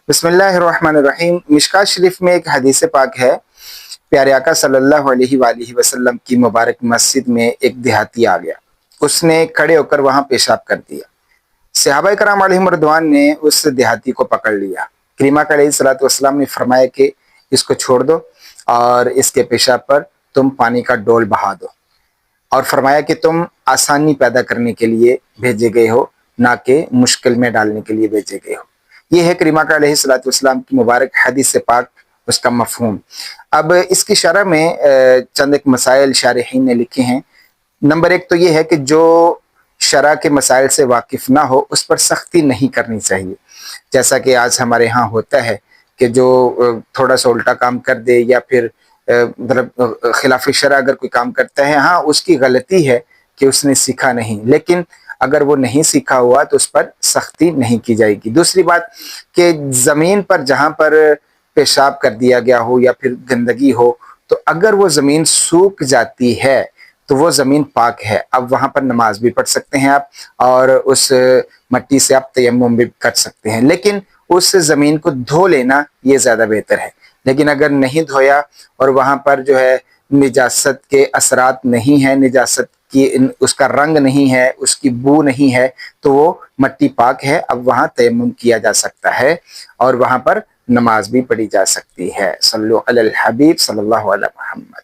बिस्मिल्लाहिर्रहमानिर्रहीम। मिशकात शरीफ में एक हदीस पाक है, प्यारे आका सल्लल्लाहु अलैहि वसल्लम की मुबारक मस्जिद में एक देहाती आ गया। उसने खड़े होकर वहां पेशाब कर दिया। सहाबा कराम अलैहिम रिदवान ने उस देहाती को पकड़ लिया। करीमा अलैहिस्सलातु वस्सलाम ने फरमाया कि इसको छोड़ दो और इसके पेशाब पर तुम पानी का डोल बहा दो, और फरमाया कि तुम आसानी पैदा करने के लिए भेजे गए हो, ना कि मुश्किल में डालने के लिए भेजे गए हो। ये है करीमा अलैहिस्सलातु वस्सलाम की मुबारक हदीस से पाक, उसका मफहूम। अब इसकी शरह में चंद एक मसाइल शारिहीन ने लिखे हैं। नंबर एक तो ये है कि जो शरह के मसाइल से वाकिफ ना हो उस पर सख्ती नहीं करनी चाहिए। जैसा कि आज हमारे यहाँ होता है कि जो थोड़ा सा उल्टा काम कर दे या फिर मतलब खिलाफ शरह अगर कोई काम करता है, हाँ उसकी गलती है कि उसने सीखा नहीं, लेकिन अगर वो नहीं सीखा हुआ तो उस पर सख्ती नहीं की जाएगी। दूसरी बात कि ज़मीन पर जहाँ पर पेशाब कर दिया गया हो या फिर गंदगी हो, तो अगर वो ज़मीन सूख जाती है तो वो ज़मीन पाक है। अब वहाँ पर नमाज भी पढ़ सकते हैं आप, और उस मट्टी से आप तयम्मुम भी कर सकते हैं, लेकिन उस ज़मीन को धो लेना ये ज़्यादा बेहतर है। लेकिन अगर नहीं धोया और वहाँ पर जो है निजासत के असरात नहीं है, निजासत की उसका रंग नहीं है, उसकी बू नहीं है, तो वो मट्टी पाक है। अब वहाँ तयम्मुम किया जा सकता है और वहाँ पर नमाज भी पढ़ी जा सकती है। सल्लल्लाहु अलैहि हबीब सल्लल्लाहु अलैहि मुहम्मद।